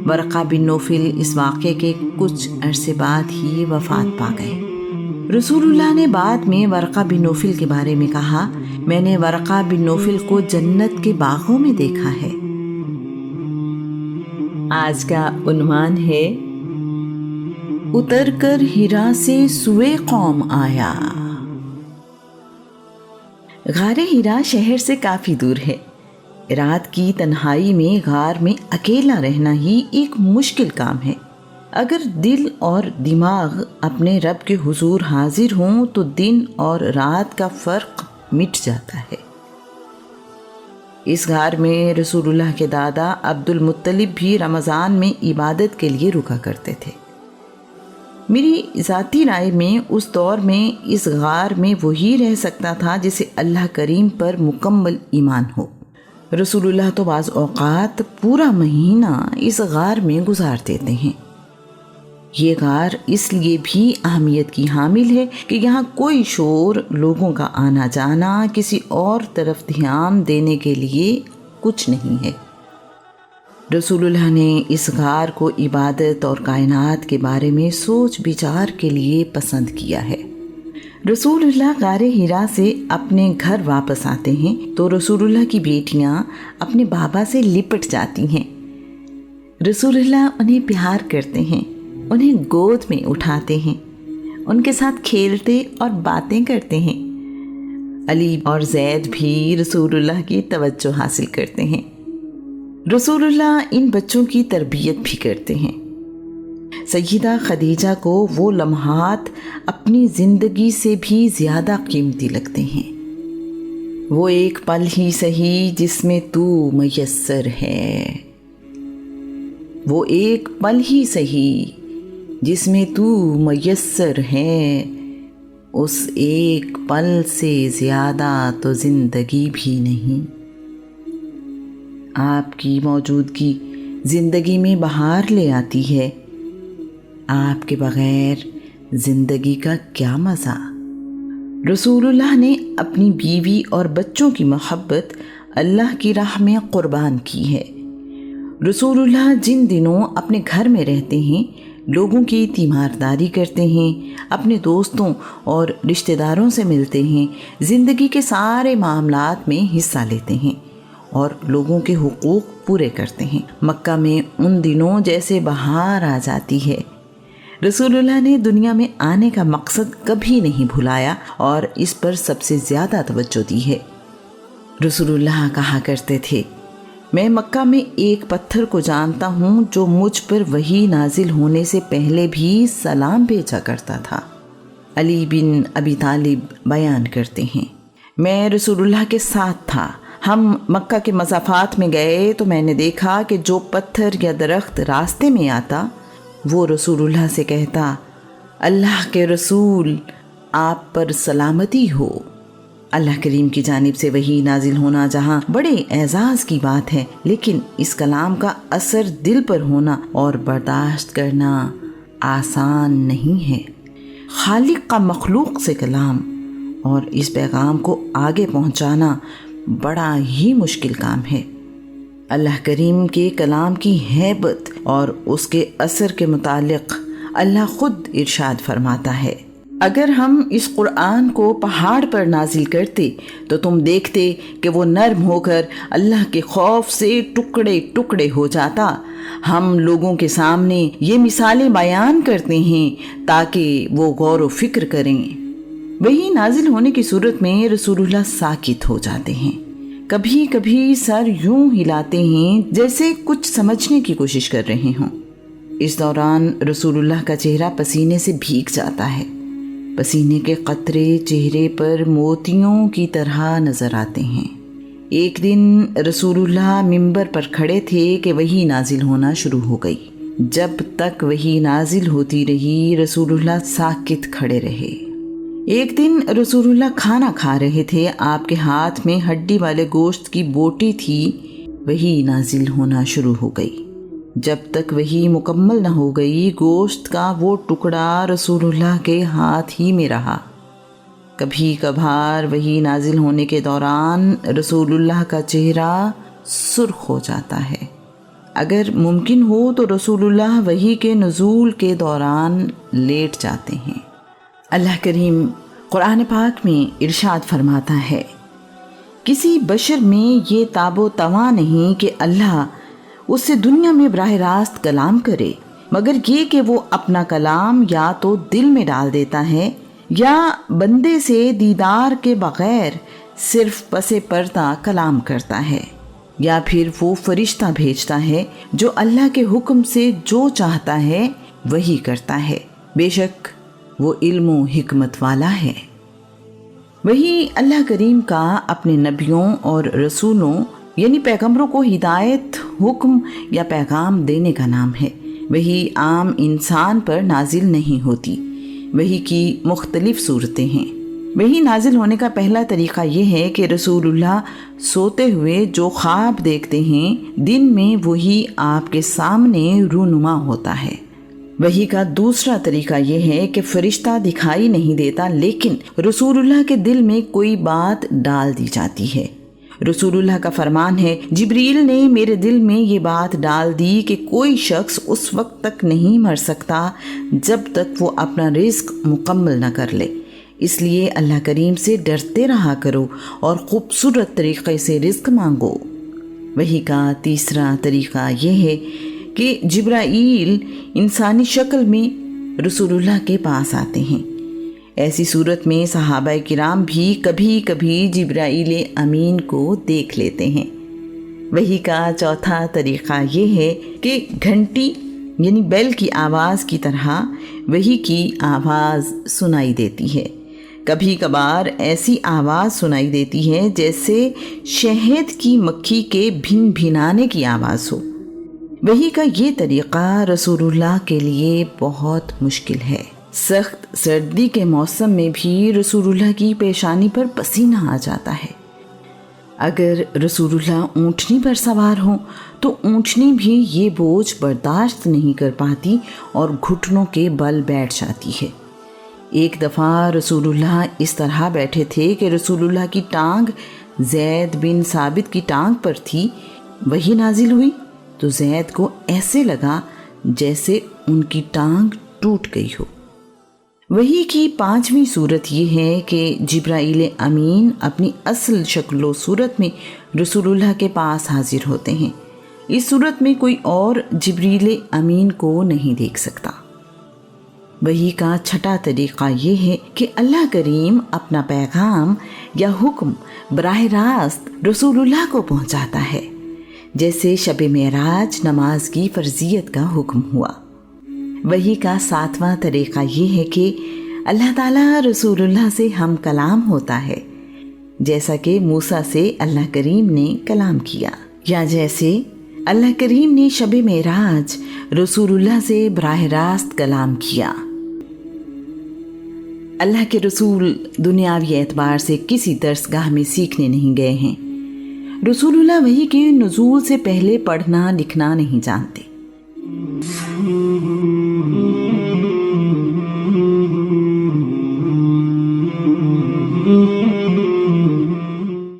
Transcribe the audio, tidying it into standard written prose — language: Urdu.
ورقہ بن نوفل اس واقعے کے کچھ عرصے بعد ہی وفات پا گئے۔ رسول اللہ نے بعد میں ورقہ بن نوفل کے بارے میں کہا، میں نے ورقہ بن نوفل کو جنت کے باغوں میں دیکھا ہے۔ آج کا عنوان ہے اتر کر ہرا سے سوئے قوم آیا۔ غار ہرا شہر سے کافی دور ہے۔ رات کی تنہائی میں غار میں اکیلا رہنا ہی ایک مشکل کام ہے۔ اگر دل اور دماغ اپنے رب کے حضور حاضر ہوں تو دن اور رات کا فرق مٹ جاتا ہے۔ اس غار میں رسول اللہ کے دادا عبد المطلب بھی رمضان میں عبادت کے لیے رکا کرتے تھے۔ میری ذاتی رائے میں اس دور میں اس غار میں وہی رہ سکتا تھا جسے اللہ کریم پر مکمل ایمان ہو۔ رسول اللہ تو بعض اوقات پورا مہینہ اس غار میں گزار دیتے ہیں۔ یہ غار اس لیے بھی اہمیت کی حامل ہے کہ یہاں کوئی شور، لوگوں کا آنا جانا، کسی اور طرف دھیان دینے کے لیے کچھ نہیں ہے۔ رسول اللہ نے اس غار کو عبادت اور کائنات کے بارے میں سوچ بچار کے لیے پسند کیا ہے۔ رسول اللہ غار ہرا سے اپنے گھر واپس آتے ہیں تو رسول اللہ کی بیٹیاں اپنے بابا سے لپٹ جاتی ہیں۔ رسول اللہ انہیں پیار کرتے ہیں، انہیں گود میں اٹھاتے ہیں، ان کے ساتھ کھیلتے اور باتیں کرتے ہیں۔ علی اور زید بھی رسول اللہ کی توجہ حاصل کرتے ہیں۔ رسول اللہ ان بچوں کی تربیت بھی کرتے ہیں۔ سیدہ خدیجہ کو وہ لمحات اپنی زندگی سے بھی زیادہ قیمتی لگتے ہیں۔ وہ ایک پل ہی سہی جس میں تو میسر ہے، وہ ایک پل ہی سہی جس میں تو میسر ہے، اس ایک پل سے زیادہ تو زندگی بھی نہیں۔ آپ کی موجودگی زندگی میں بہار لے آتی ہے، آپ کے بغیر زندگی کا کیا مزہ۔ رسول اللہ نے اپنی بیوی اور بچوں کی محبت اللہ کی راہ میں قربان کی ہے۔ رسول اللہ جن دنوں اپنے گھر میں رہتے ہیں، لوگوں کی تیمارداری کرتے ہیں، اپنے دوستوں اور رشتہ داروں سے ملتے ہیں، زندگی کے سارے معاملات میں حصہ لیتے ہیں اور لوگوں کے حقوق پورے کرتے ہیں۔ مکہ میں ان دنوں جیسے بہار آ جاتی ہے۔ رسول اللہ نے دنیا میں آنے کا مقصد کبھی نہیں بھلایا اور اس پر سب سے زیادہ توجہ دی ہے۔ رسول اللہ کہا کرتے تھے، میں مکہ میں ایک پتھر کو جانتا ہوں جو مجھ پر وحی نازل ہونے سے پہلے بھی سلام بھیجا کرتا تھا۔ علی بن ابی طالب بیان کرتے ہیں، میں رسول اللہ کے ساتھ تھا۔ ہم مکہ کے مضافات میں گئے تو میں نے دیکھا کہ جو پتھر یا درخت راستے میں آتا وہ رسول اللہ سے کہتا، اللہ کے رسول آپ پر سلامتی ہو۔ اللہ کریم کی جانب سے وحی نازل ہونا جہاں بڑے اعزاز کی بات ہے، لیکن اس کلام کا اثر دل پر ہونا اور برداشت کرنا آسان نہیں ہے۔ خالق کا مخلوق سے کلام اور اس پیغام کو آگے پہنچانا بڑا ہی مشکل کام ہے۔ اللہ کریم کے کلام کی ہیبت اور اس کے اثر کے متعلق اللہ خود ارشاد فرماتا ہے، اگر ہم اس قرآن کو پہاڑ پر نازل کرتے تو تم دیکھتے کہ وہ نرم ہو کر اللہ کے خوف سے ٹکڑے ٹکڑے ہو جاتا۔ ہم لوگوں کے سامنے یہ مثالیں بیان کرتے ہیں تاکہ وہ غور و فکر کریں۔ وہی نازل ہونے کی صورت میں رسول اللہ ساکت ہو جاتے ہیں، کبھی کبھی سر یوں ہلاتے ہیں جیسے کچھ سمجھنے کی کوشش کر رہے ہوں۔ اس دوران رسول اللہ کا چہرہ پسینے سے بھیگ جاتا ہے، پسینے کے قطرے چہرے پر موتیوں کی طرح نظر آتے ہیں۔ ایک دن رسول اللہ منبر پر کھڑے تھے کہ وحی نازل ہونا شروع ہو گئی۔ جب تک وحی نازل ہوتی رہی رسول اللہ ساکت کھڑے رہے۔ ایک دن رسول اللہ کھانا کھا رہے تھے، آپ کے ہاتھ میں ہڈی والے گوشت کی بوٹی تھی، وحی نازل ہونا شروع ہو گئی۔ جب تک وحی مکمل نہ ہو گئی گوشت کا وہ ٹکڑا رسول اللہ کے ہاتھ ہی میں رہا۔ کبھی کبھار وحی نازل ہونے کے دوران رسول اللہ کا چہرہ سرخ ہو جاتا ہے، اگر ممکن ہو تو رسول اللہ وحی کے نزول کے دوران لیٹ جاتے ہیں۔ اللہ کریم قرآن پاک میں ارشاد فرماتا ہے، کسی بشر میں یہ تاب و تواں نہیں کہ اللہ اس سے دنیا میں براہ راست کلام کرے، مگر یہ کہ وہ اپنا کلام یا تو دل میں ڈال دیتا ہے یا بندے سے دیدار کے بغیر صرف پس پردہ کلام کرتا ہے، یا پھر وہ فرشتہ بھیجتا ہے جو اللہ کے حکم سے جو چاہتا ہے وہی کرتا ہے، بے شک وہ علم و حکمت والا ہے۔ وہی اللہ کریم کا اپنے نبیوں اور رسولوں یعنی پیغمبروں کو ہدایت، حکم یا پیغام دینے کا نام ہے۔ وہی عام انسان پر نازل نہیں ہوتی، وہی کی مختلف صورتیں ہیں۔ وہی نازل ہونے کا پہلا طریقہ یہ ہے کہ رسول اللہ سوتے ہوئے جو خواب دیکھتے ہیں، دن میں وہی آپ کے سامنے رونما ہوتا ہے۔ وحی کا دوسرا طریقہ یہ ہے کہ فرشتہ دکھائی نہیں دیتا، لیکن رسول اللہ کے دل میں کوئی بات ڈال دی جاتی ہے۔ رسول اللہ کا فرمان ہے، جبریل نے میرے دل میں یہ بات ڈال دی کہ کوئی شخص اس وقت تک نہیں مر سکتا جب تک وہ اپنا رزق مکمل نہ کر لے، اس لیے اللہ کریم سے ڈرتے رہا کرو اور خوبصورت طریقے سے رزق مانگو۔ وحی کا تیسرا طریقہ یہ ہے کہ جبرائیل انسانی شکل میں رسول اللہ کے پاس آتے ہیں۔ ایسی صورت میں صحابہ کرام بھی کبھی کبھی جبرائیل امین کو دیکھ لیتے ہیں۔ وحی کا چوتھا طریقہ یہ ہے کہ گھنٹی یعنی بیل کی آواز کی طرح وحی کی آواز سنائی دیتی ہے۔ کبھی کبھار ایسی آواز سنائی دیتی ہے جیسے شہد کی مکھی کے بھن بھنانے کی آواز ہو۔ وحی کا یہ طریقہ رسول اللہ کے لیے بہت مشکل ہے۔ سخت سردی کے موسم میں بھی رسول اللہ کی پیشانی پر پسینہ آ جاتا ہے۔ اگر رسول اللہ اونٹنی پر سوار ہوں تو اونٹنی بھی یہ بوجھ برداشت نہیں کر پاتی اور گھٹنوں کے بل بیٹھ جاتی ہے۔ ایک دفعہ رسول اللہ اس طرح بیٹھے تھے کہ رسول اللہ کی ٹانگ زید بن ثابت کی ٹانگ پر تھی۔ وحی نازل ہوئی تو زید کو ایسے لگا جیسے ان کی ٹانگ ٹوٹ گئی ہو۔ وحی کی پانچویں صورت یہ ہے کہ جبرائیل امین اپنی اصل شکل و صورت میں رسول اللہ کے پاس حاضر ہوتے ہیں۔ اس صورت میں کوئی اور جبریل امین کو نہیں دیکھ سکتا۔ وحی کا چھٹا طریقہ یہ ہے کہ اللہ کریم اپنا پیغام یا حکم براہ راست رسول اللہ کو پہنچاتا ہے، جیسے شب معراج نماز کی فرضیت کا حکم ہوا۔ وحی کا ساتواں طریقہ یہ ہے کہ اللہ تعالیٰ رسول اللہ سے ہم کلام ہوتا ہے، جیسا کہ موسیٰ سے اللہ کریم نے کلام کیا، یا جیسے اللہ کریم نے شب معراج رسول اللہ سے براہ راست کلام کیا۔ اللہ کے رسول دنیاوی اعتبار سے کسی درس گاہ میں سیکھنے نہیں گئے ہیں۔ رسول اللہ وحی کے نزول سے پہلے پڑھنا لکھنا نہیں جانتے۔